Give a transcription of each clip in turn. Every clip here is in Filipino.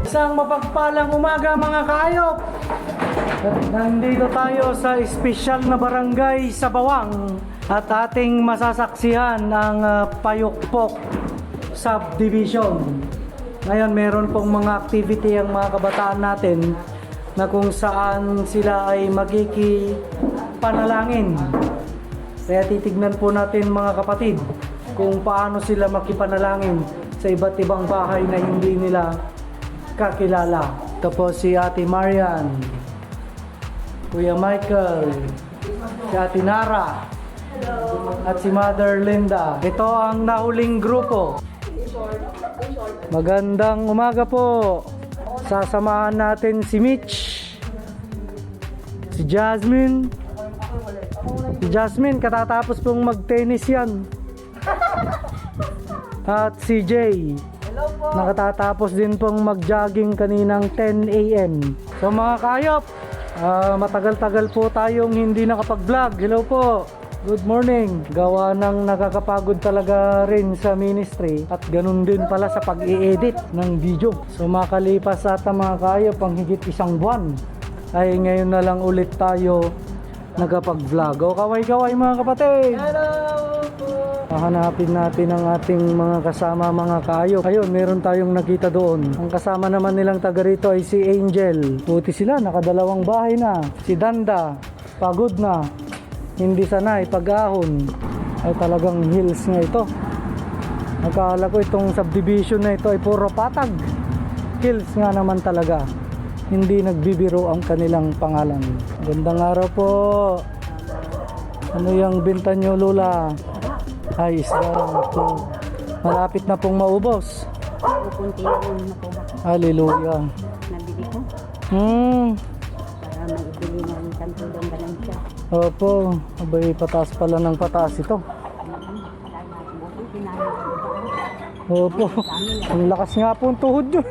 Isang mapagpalang umaga mga kaayop. Nandito tayo sa espesyal na barangay sa Bawang at ating masasaksihan ang Payukpok Subdivision. Ngayon meron pong mga activity ang mga kabataan natin na kung saan sila ay magkikipanalangin. Kaya titignan po natin mga kapatid kung paano sila makipanalangin sa iba't ibang bahay na hindi nila kakilala. Ito po si Ate Marian, Kuya Michael, si Ate Nara, at si Mother Linda. Ito ang nahuling grupo. Magandang umaga po. Sasamahan natin si Mitch, si Jasmine. Si Jasmine, katatapos pong mag-tennis yan. At si Jay, nakatatapos din pong mag-jogging kaninang 10 a.m. So mga kaayop, matagal-tagal po tayong hindi nakapag-vlog. Hello po, good morning. Gawa ng nakakapagod talaga rin sa ministry at ganun din pala sa pag-i-edit ng video. So makalipas ata mga kaayop ang higit isang buwan, ay ngayon na lang ulit tayo nagapag-vlog. O kaway-kaway mga kapatid. Hello po. Hahanapin natin ang ating mga kasama mga kaayop. Ayun, meron tayong nakita doon. Ang kasama naman nilang taga rito ay si Angel. Puti sila, nakadalawang bahay na. Si Danda, pagod na. Hindi sanay, pag-ahon. Ay talagang hills nga ito. Akala ko itong subdivision na ito ay puro patag. Hills nga naman talaga. Hindi nagbibiro ang kanilang pangalan. Gandang araw po. Ano yung binta nyo, Lola? Ay, isda po. Malapit na pong maubos. Pupunti na po ako. Hallelujah. Nabili ko. Para maibili na rin kanto ng balansya. Opo. Abay, pataas pala ng pataas ito. Opo. Ang lakas nga po ang tuhod nyo.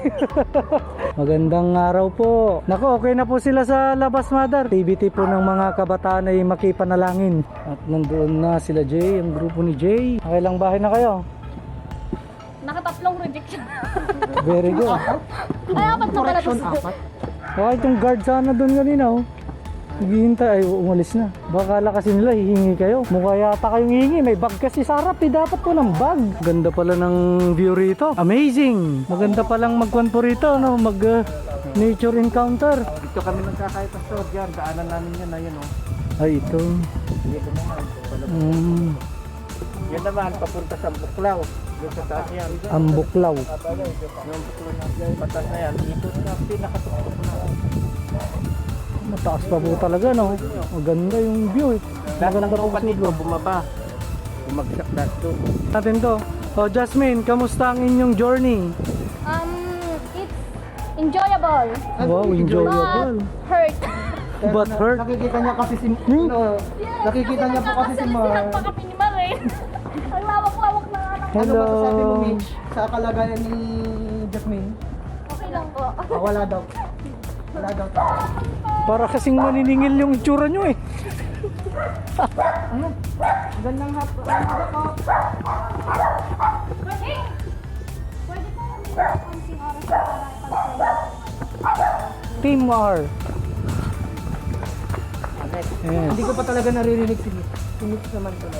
Magandang araw po. Naku, okay na po sila sa labas, Mother. Activity po ng mga kabataan ay makipanalangin. At nandoon na sila Jay, ang grupo ni Jay. Nakailang bahay na kayo? Nakatatlong rejection. Very good. Ay, apat na pala. Okay, itong guard sana doon kanina, oh. Naghihintay, ay umalis na. Baka kala kasi nila hihingi kayo. Mukha yata kayong hihingi. May bag kasi sa harap, dapat po ng bag. Ganda pala ng view rito. Amazing! Maganda palang magkuhan po rito, no? Nature encounter. Dito kami nagkakaya pastor dyan, daanan namin yan na yun, oh. Ay, ito. Dito naman, yan naman, papunta sa Buklaw. Doon sa taas yan. Ang Buklaw. Yung Buklaw na patas na yan, dito na pinakatuktok na. Mataas pa po talaga, no? Maganda yung view, eh. Lahat ng upat dito, bumaba. Bumagsak lahat doon. Natin to. Oh, Jasmine, kamusta ang inyong journey? It's enjoyable. Wow, enjoyable. But hurt. But hurt? Nakikita niya kasi si nakikita niya po kasi si Nagkakalasihan Mar. pa kami ni Mare. Ang lawak-lawak na anak. Ano Hello. ba sabi mo, Mitch, sa kalagayan ni Jasmine? Okay lang po. Wala daw. Wala daw. Para kasing maniningil yung itsura nyo, eh. Ano? Gandang hapon. Pwede. Pwede po konting oras para ipag-play. Team R. Yes. Hindi ko pa talaga naririnig si Mitch. Si Mitch naman talaga.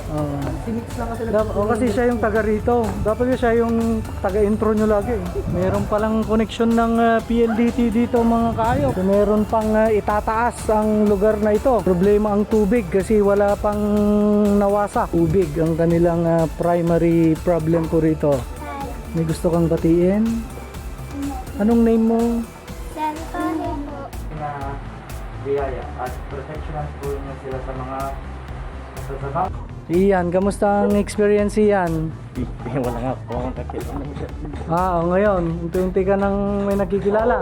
Si Mitch lang kasi Kasi siya yung taga rito. Dapat siya yung taga-intro nyo lagi. Meron palang connection ng PLDT dito mga kaayo. So, meron pang itataas ang lugar na ito. Problema ang tubig kasi wala pang nawasa. Tubig ang kanilang primary problem ko rito. May gusto kang batiin? Anong name mo? Sentone po. na biyaya at protection po niya sila sa mga masasabang. Ian, kamusta ang experience Ian? Wala nga po akong kakita. Ngayon, unti-unti ka nang may nakikilala.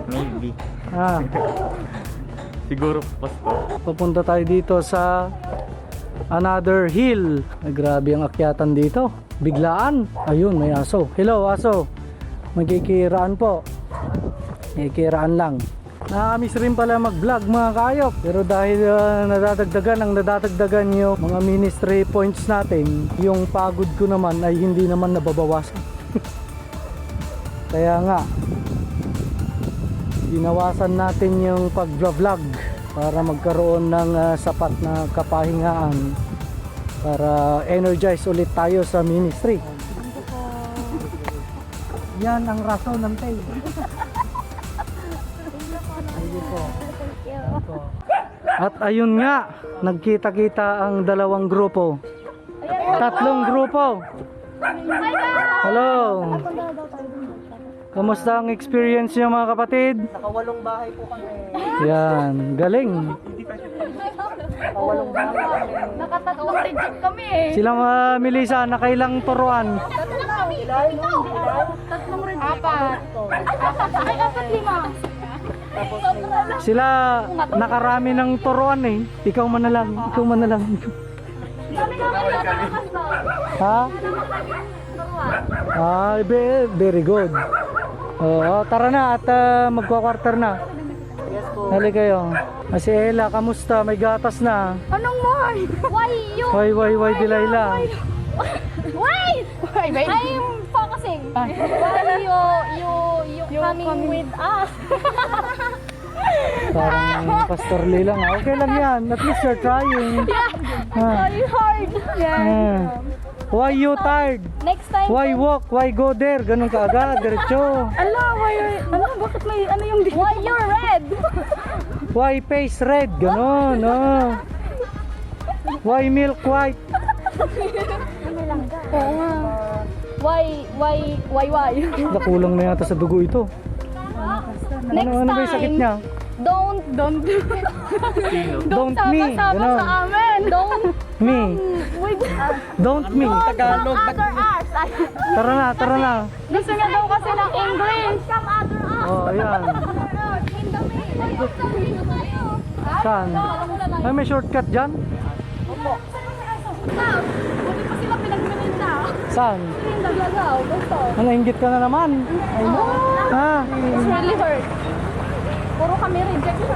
Maybe. Siguro pastor. Pupunta tayo dito sa another hill. Ay, grabe ang akyatan dito. Biglaan. Ayun, may aso. Hello, aso. Magkikiraan po. Magkikiraan lang. Nakamiss rin pala mag-vlog mga kaayop. Pero dahil nadadagdagan yung mga ministry points natin, yung pagod ko naman ay hindi naman nababawasan. Kaya nga, Binawasan natin yung pag-vlog para magkaroon ng sapat na kapahingaan para energize ulit tayo sa ministry. Yan ang rason ng tayo. At ayun nga, nagkita-kita ang dalawang grupo. Tatlong grupo. Hello. Kamusta ang experience niyo mga kapatid? Nakawalong bahay po kami. Yan, galing. Nakawalong bahay kami. Nakatatlong legit kami eh. Sila Melissa, nakailang turuan? Tatlong kami. Tatlong rin. Apat. Ay, apat lima. Sila nakarami ng turuan eh. Ikaw man na lang, ikaw man na lang. Kami naman natatakas ba? Ha? Ah, very good. Oo, tara na at magkwa-quarter na. Yes po. Hali kayo. Si Ella, kamusta? May gatas na. Anong why? Why you? Why, Delilah? Why? I'm focusing. Why you coming with us? Parang Pastor Lee lang. Okay lang yan. At least you're trying. Ah. Very hard. Ah. Why you tired? Next time. Why walk? Why go there? Ganun ka agad, diretso. Bakit may ano yung why you're red? Why face red? Ganun, no. Why milk white? Oo nga. Why? Nakulang na yata sa dugo ito. Next Ano ba yung sakit time, niya? Don't Don't me. sama Ganun. sa amin. Don't Me. with Don't me. Tagalog. other us. Tara na. Gusto niya daw kasi ng English. Come other us. Oh, ayan. Saan? Ay, may shortcut dyan? Buti pa sila pinagmininda. Saan? Naglagaw. Gusto. Nainggit ka na naman. Ha? It's really hurt. Puro kami rejection.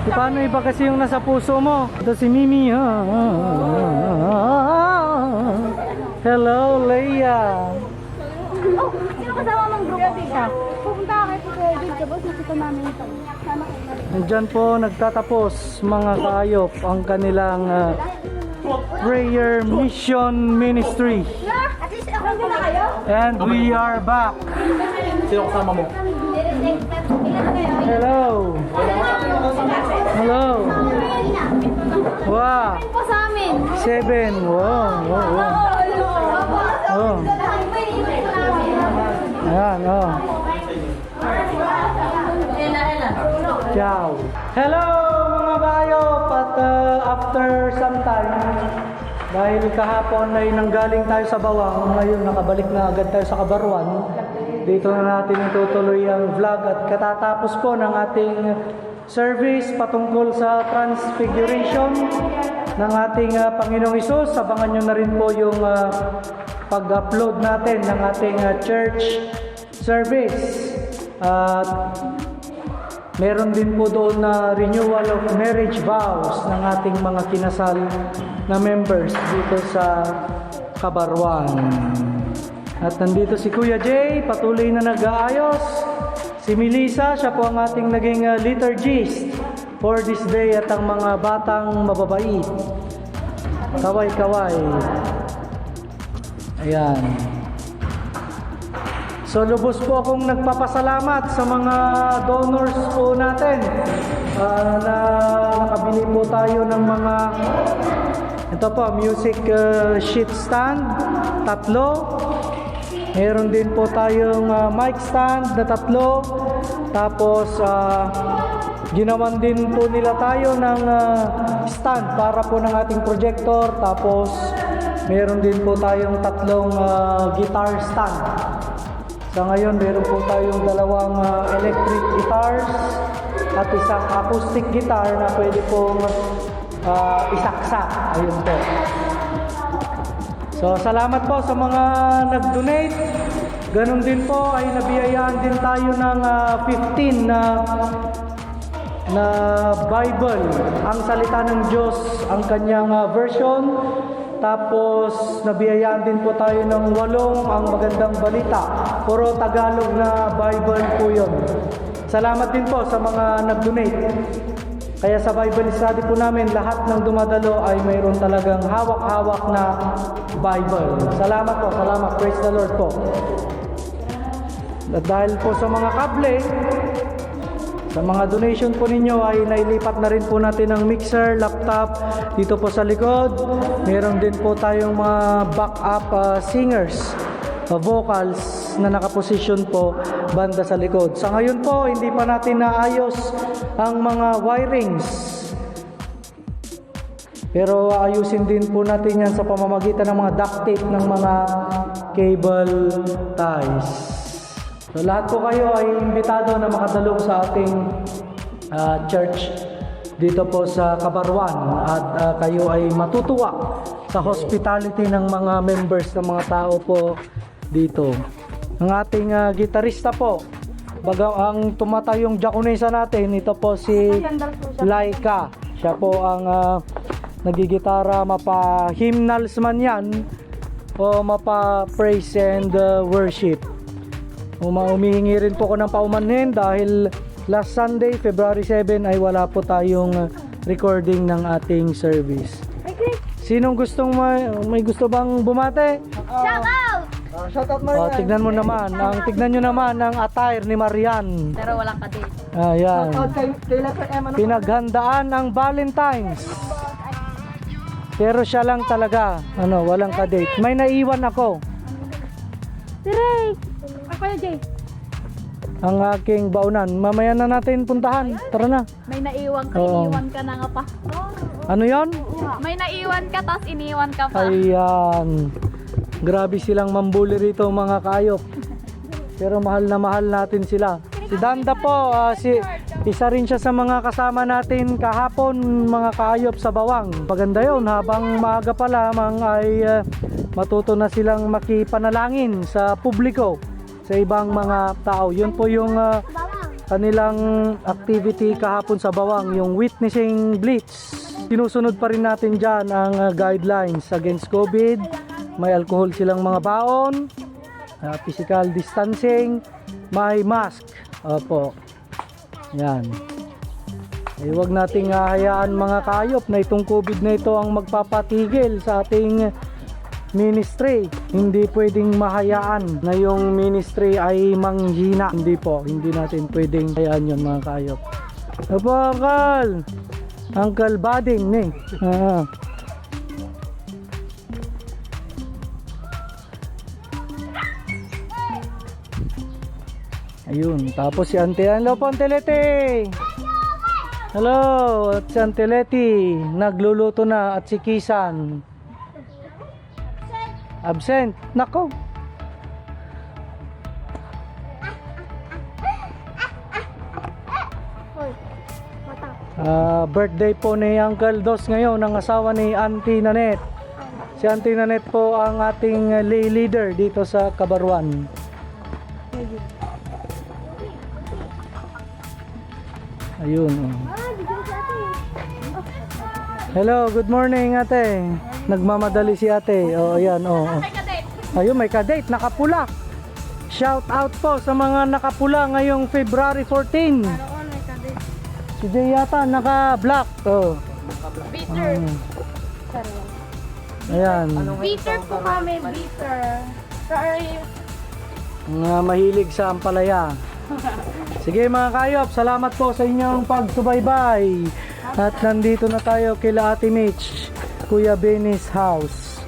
Paano iba kasi yung nasa puso mo? Ito si Mimi. Hello, Leia. Oh, sino kasama mong grupo? Siya. Pupunta ka kay Kuya David. Kapag nakita namin ito. Sana kung narin. Nandyan po nagtatapos mga kaayop ang kanilang prayer mission ministry. At least ako na kayo. And we are back. Sino kasama mo? Hello. Hello. Wow. Po sa amin. 7. Wow. Oh. Ayan, oh. Ciao. Hello mga kaayop. At after some time, dahil kahapon ay nanggaling tayo sa Bawang, ngayon nakabalik na agad tayo sa Kabarwan. Dito na natin itutuloy ang vlog at katatapos po ng ating service patungkol sa Transfiguration ng ating Panginoong Hesus. Abangan nyo na rin po yung pag-upload natin ng ating church service. At meron din po doon na renewal of marriage vows ng ating mga kinasal na members dito sa Kabarwan. At nandito si Kuya Jay, patuloy na nag-aayos. Si Melissa, siya po ang ating naging liturgist for this day at ang mga batang mababait. Kaway-kaway. Ayan. So lubos po akong nagpapasalamat sa mga donors po natin na nakabili po tayo ng mga ito po, music sheet stand, 3. Meron din po tayong mic stand na 3. Tapos ginawan din po nila tayo ng stand para po ng ating projector. Tapos meron din po tayong 3 guitar stand. Sa ngayon meron po tayong 2 electric guitars at isang acoustic guitar na pwede pong isaksak. Ayun po. So salamat po sa mga nag-donate. Ganon din po ay nabiyayaan din tayo ng 15 na Bible. Ang salita ng Diyos, ang kanyang version. Tapos nabiyayaan din po tayo ng 8 ang magandang balita. Puro Tagalog na Bible po yun. Salamat din po sa mga nag-donate. Kaya sa Bible study po namin, lahat ng dumadalo ay mayroon talagang hawak-hawak na Bible. Salamat po, salamat. Praise the Lord po. At dahil po sa mga kable, sa mga donation po ninyo ay nailipat na rin po natin ang mixer, laptop dito po sa likod. Meron din po tayong mga backup singers, vocals na nakaposisyon po banda sa likod. Sa ngayon po, hindi pa natin naayos ang mga wirings. Pero ayusin din po natin yan sa pamamagitan ng mga duct tape ng mga cable ties. So lahat po kayo ay imbitado na makadalo sa ating church dito po sa Kabarwan at kayo ay matutuwa sa hospitality ng mga members ng mga tao po dito. Ang ating gitarista po, ang tumatayong diakonisa natin, ito po si Laika. Siya po ang nagigitara, mapa-hymnals man yan o mapa-praise and worship. Umihingi rin po ko ng paumanhin dahil last Sunday, February 7 ay wala po tayong recording ng ating service. Sinong gustong may gusto bang bumate? Shout out! Shout out mo Tignan mo naman, tignan nyo naman ang attire ni Marian. Pero walang kadate. Ayan. Kay Letter M. Pinaghandaan ang Valentine's. Pero siya lang talaga, walang kadate. May naiwan ako. Tiray! Ako na, Jay. Ang aking baunan. Mamaya na natin puntahan. Tara na. May naiwan ka, Oo. iniwan ka na nga pa. Ano yon? May naiwan ka, tapos iniwan ka pa. Ayan. Grabe silang mambuli rito mga kaayop. Pero mahal na mahal natin sila. Si Danda po, isa rin siya sa mga kasama natin kahapon mga kaayop sa Bawang. Paganda yun, habang maaga pa lamang ay matuto na silang makipanalangin sa publiko, sa ibang mga tao. Yun po yung kanilang activity kahapon sa Bawang, yung witnessing blitz. Sinusunod pa rin natin dyan ang guidelines against COVID. May alcohol silang mga baon, physical distancing, may mask. Opo. Yan. Eh, huwag nating hayaan mga kayop na itong COVID na ito ang magpapatigil sa ating ministry. Hindi pwedeng mahayaan na yung ministry ay manghina. Hindi po, hindi natin pwedeng hayaan yun mga kayop. Opo, Uncle! Uncle Bading, eh. Ayun, tapos si Auntie, hello po Auntie Leti. Hello, at si Auntie Leti nagluluto na at si Kisan absent. Nako. Birthday po ni Uncle Dos ngayon, ang asawa ni Auntie Nanette. Si Auntie Nanette po ang ating lay leader dito sa Kabarwan. Ayun. Hello, good morning ate. Nagmamadali si ate. Ayan, Ayun, may kadate, nakapula. Shout out po sa mga nakapula ngayong February 14. Si Jay yata naka-black. Bitter. Ayan. Bitter po kami, bitter. Mga mahilig sa ampalaya. Sige mga kayop, salamat po sa inyong pagsubaybay. At nandito na tayo kila Ate Mitch, Kuya Benny's house.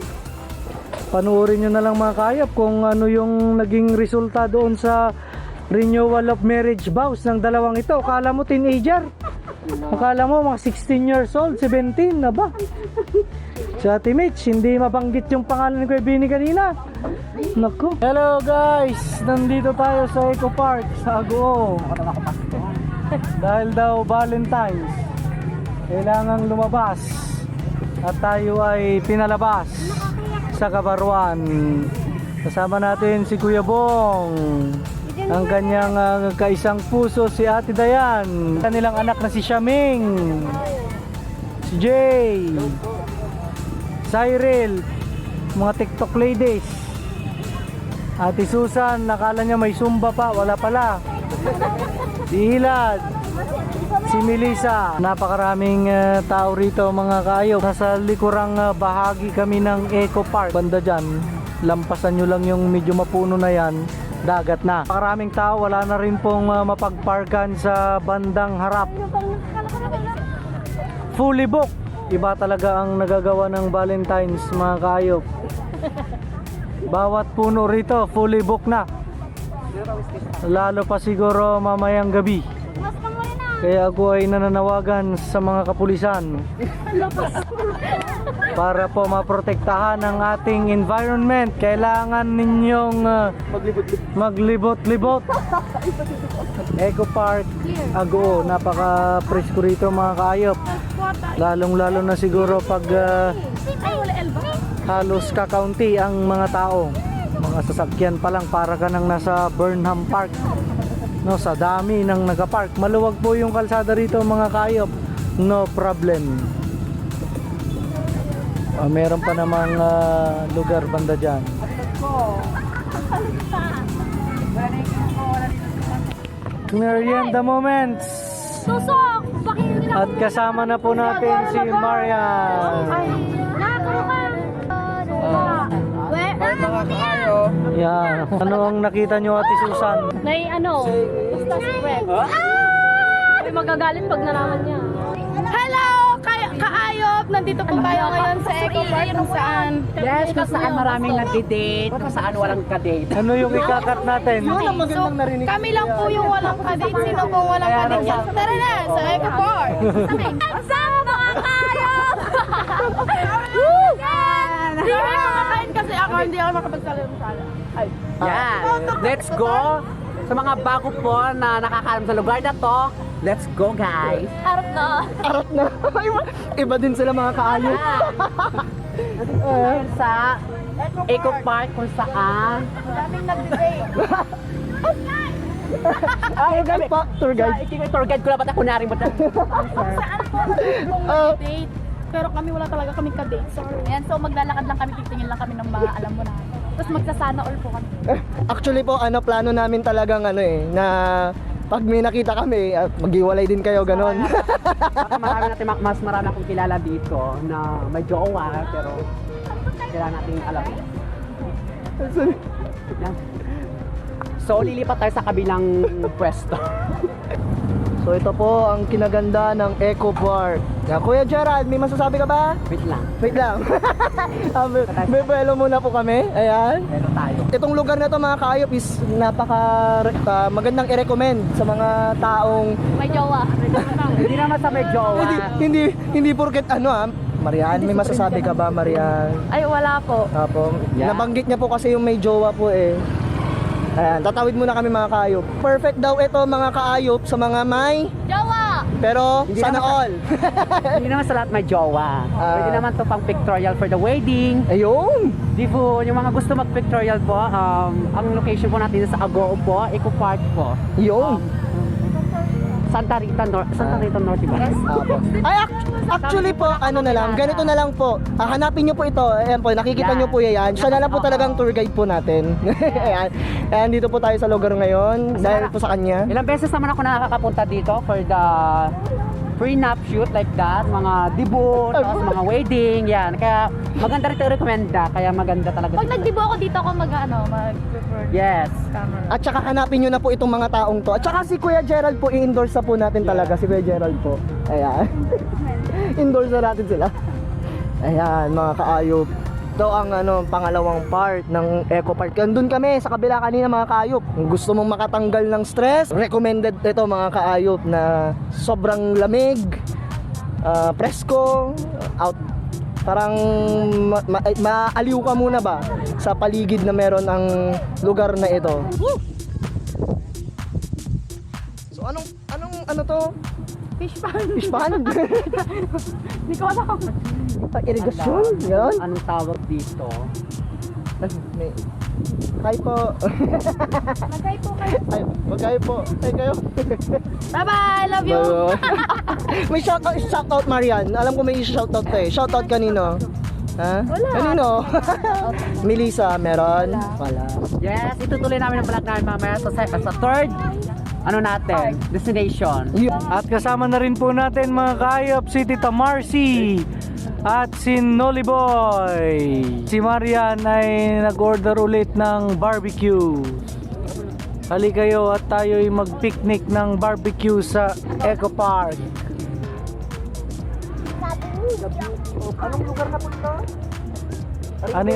Panuorin nyo na lang mga kayop kung ano yung naging resulta doon sa renewal of marriage vows ng dalawang ito. Akala mo teenager? Akala mo mga 16 years old, 17 na ba? Sa Ate Mitch, hindi mabanggit yung pangalan ni Kuya Benny kanina. Naku. Hello guys, nandito tayo sa Eco Park sa Agoo. Dahil daw Valentine's, kailangang lumabas at tayo ay pinalabas sa Kabarwan. Kasama natin si Kuya Bong, ang kanyang kaisang puso si Ate Dayan, kanilang anak na si Shaming, si Jay, Cyril, mga TikTok ladies, Ate Susan, nakala niya may Zumba pa, wala pala. si Hilad, si Melissa. Napakaraming tao rito mga kaayop. Nasa likurang bahagi kami ng Eco Park. Banda dyan, lampasan nyo lang yung medyo mapuno na yan. Dagat na. Napakaraming tao, wala na rin pong mapagparkan sa bandang harap. Fully booked. Iba talaga ang nagagawa ng Valentine's mga kaayop. Bawat puno rito, fully booked na. Lalo pa siguro mamayang gabi. Kaya ako ay nananawagan sa mga kapulisan para po maprotektahan ang ating environment. Kailangan ninyong maglibot-libot. Eco Park Agoo, napaka-presko rito mga kaayop. Lalong-lalo na siguro pag halos kakaunti ang mga tao. Mga sasakyan pa lang para ka nang nasa Burnham Park. No, sa dami ng nagapark. Maluwag po yung kalsada rito mga kaayop. No problem. Meron pa namang lugar banda dyan. Merienda Moments. Tusok! Bakit At kasama na po natin si Marian. nakakaro ka? Yan. Ano ang nakita nyo, Ate Susan? May basta spread. May magagalit pag nalaman niya. Hello! Kaayop! Nandito po tayo ngayon sa Eco Park kung saan Kung saan maraming nagdi-date, kung saan walang ka-date. Ano yung ikakat natin? so, kami lang po yung walang ka-date. Sino pong walang ka-date yan? Tara na! Sa Eco Park! Saan mga kaayop? Hindi ko makakain kasi ako hindi ako makapagsalita. Yan! Let's go! Sa mga bago po na nakakaalam sa lugar na to, let's go guys! Harap na. Arot na. Iba din sila mga kaayop. Sa Eco Park kung saan Daming nagdi-date. Tour guide pa. Tour guide. tour guide ko na ba't ako narin ba't Saan po kung nagdi-date? Pero kami wala talaga kaming ka-date. Sorry. Ayan, so maglalakad lang kami, titingin lang kami ng mga alam mo na. Tapos magsasana all po kami. Actually po, plano namin talagang na pag may nakita kami, maghiwalay din kayo, ganon. mas marami akong kilala dito na may jowa pero kailangan natin alam. Yan. So lilipat tayo sa kabilang pwesto. So ito po ang kinaganda ng Eco Park. Kuya Gerald, may masasabi ka ba? Wait lang. Wait lang. May buwelo muna po kami. Ayan. Meron tayo. Itong lugar na to mga kaayop is magandang i-recommend sa mga taong May jowa. Hindi naman sa may jowa. hindi porket Marian, may masasabi ka ba, Marian? Ay, wala po. Apo. Yeah. Nabanggit niya po kasi yung may jowa po eh. Ayan, tatawid muna kami mga kaayop. Perfect daw ito mga kaayop sa mga may, Jowa! pero Hindi sana naman all. Hindi naman sa lahat may jowa. Pwede naman to pang pictorial for the wedding. Ayun. Di po, yung mga gusto mag-pictorial po, ang location po natin sa Agoo po, Eco Park po. Yun. Santa Rita North, diba? Apo. Ay, actually po, ganito na lang po. Hanapin nyo po ito. Ayan po, nakikita nyo po yan. Siya na lang po talagang tour guide po natin. Ayan. Ayan, dito po tayo sa lugar ngayon. Dahil po sa kanya. Ilang beses naman ako nakakapunta dito for the prenup shoot like that, mga debut, tapos mga wedding, yan. Kaya maganda rin recommenda, kaya maganda talaga. Pag nagdibo ako dito ako mag-prefer Yes. camera. At saka hanapin nyo na po itong mga taong to. At saka si Kuya Gerald po, i-endorse na po natin talaga. Si Kuya Gerald po. Ayan. Endorse na natin sila. Ayan, mga kaayop. Ito ang pangalawang part ng Eco Park. Andun kami sa kabila kanina mga kaayop. Kung gusto mong makatanggal ng stress, recommended ito mga kaayop na sobrang lamig, presko, out. Parang maaliw ka muna ba sa paligid na meron ang lugar na ito. So ano to? Fish pan. Fish pan? Hindi ko alam. Irigasyon? Yan? Anong tawag dito? Hi po. Magay po kayo. Ay, magkaya po. Ay kayo. Bye-bye! Love you! May shoutout Marian. Alam ko may shoutout to eh. Shoutout kanino? Ha? Wala. Kanino? Melissa, meron? Wala. Yes, itutuloy namin ang vlog namin mamaya sa third ano natin, destination. At kasama na rin po natin mga kaayop si Tita Marcy at si Nolly Boy. Si Marian ay nag-order ulit ng barbecue. Hali kayo at tayo'y mag-picnic ng barbecue sa Eco Park. Anong lugar na po ito? Ano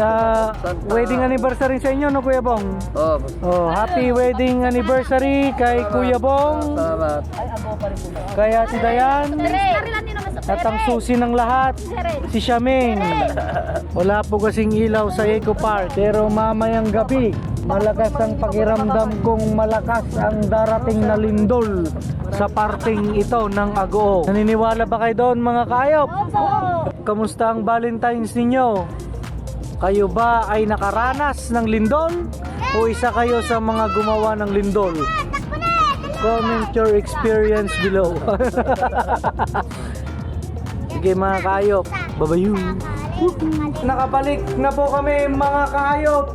wedding anniversary sa inyo, no Kuya Bong? Oh, happy wedding anniversary kay Kuya Bong. Salamat. Kay Ate Dayan. At ang susi ng lahat, si Shaming. Wala po kasing ilaw sa Eco Park, pero mamayang gabi, malakas ang pakiramdam kong malakas ang darating na lindol sa parting ito ng Agoo. Naniniwala ba kayo doon mga kaayop? Kamusta ang Valentine's ninyo? Kayo ba ay nakaranas ng lindol? O isa kayo sa mga gumawa ng lindol? Comment your experience below. Sige mga kaayop, babayu. Nakabalik na po kami mga kaayop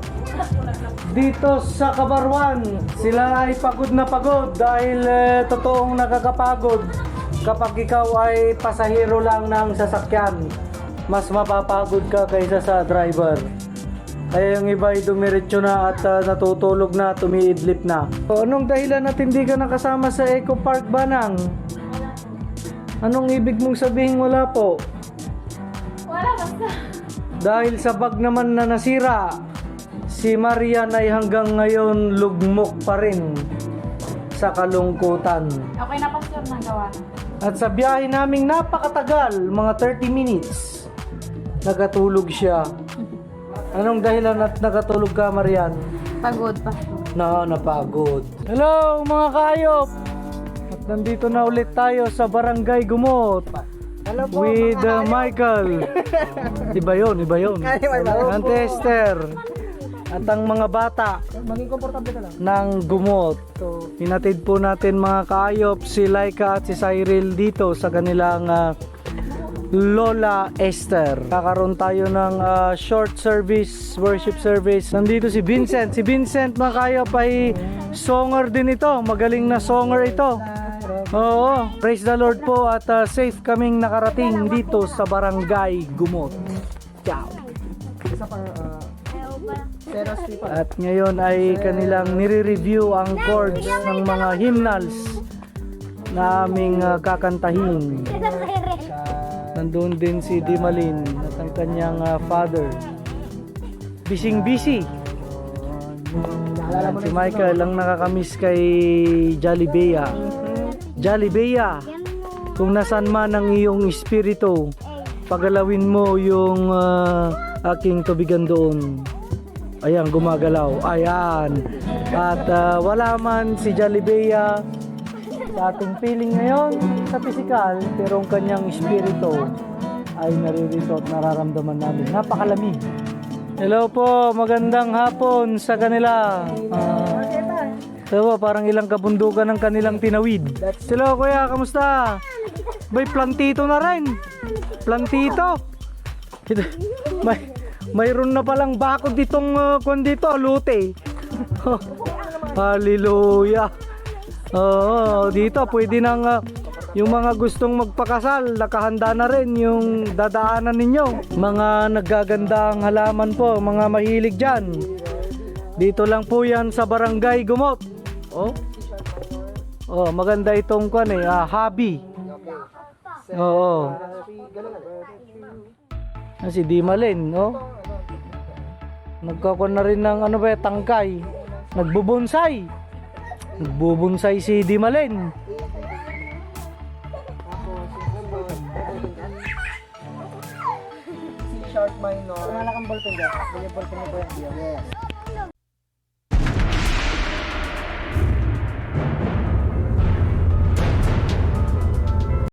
dito sa Kabarwan. Sila ay pagod na pagod dahil totoong nakakapagod kapag ikaw ay pasahero lang ng sasakyan. Mas mapapagod ka kaysa sa driver. Kaya yung iba ay dumiretso na at natutulog na, tumiidlip na. So, anong dahilan at hindi ka nakasama sa Eco Park, Banang? Anong ibig mong sabihin wala po? Wala basta. Dahil sa bag naman na nasira, si Marian ay hanggang ngayon lugmok pa rin sa kalungkutan. Okay na pastor ng gawa. At sa biyahe naming napakatagal, mga 30 minutes, nagatulog siya. Anong dahilan at nagatulog ka, Marian? Pagod pastor. Napagod. Hello mga kaayop! At nandito na ulit tayo sa Barangay Gumot. Hello po, With mga kaayop. Michael. Iba yun. Ante Esther. At ang mga bata Maging komportable ka lang. ng Gumot. Hinatid po natin mga kaayop si Laika at si Cyril dito sa kanilang Lola Esther. Kakaroon tayo ng short service, worship service. Nandito si Vincent. Si Vincent mga kaayop ay songer din ito. Magaling na songer ito. Oo, praise the Lord po at safe kaming nakarating dito sa Barangay Gumot. Ciao. Isa pa, Teras pa. At ngayon ay kanilang nire-review ang chords ng mga hymnals na aming kakantahin. Nandun din si Dimalin at ang kanyang father. Bising-busy. Si Michael ang nakakamiss kay Jollibea. Jollibea, kung nasan man ang iyong espiritu, pagalawin mo yung aking tubigan doon. Ayan, gumagalaw. Ayan. At wala man si Jollibea sa ating feeling ngayon sa physical, pero ang kanyang espiritu ay naririto at nararamdaman namin. Napakalamig. Hello po, magandang hapon sa kanila. So, parang ilang kabundukan ng kanilang tinawid. Hello kuya, kamusta? Bay, plantito na rin. Plantito. Mayroon na palang bakod ditong kung dito, lute. Hallelujah. Dito pwede nang yung mga gustong magpakasal, nakahanda na rin yung dadaanan ninyo. Mga naggagandang halaman po, mga mahilig dyan. Dito lang po yan sa Barangay Gumot. Maganda itong hobby. Oo. Si Dimalin, nagkakon na rin ng tangkay. Nagbubonsay. Nagbubonsay si Dimalin. C sharp minor. Malakang ballpen dyan. Ballpen mo ba yan? Yes.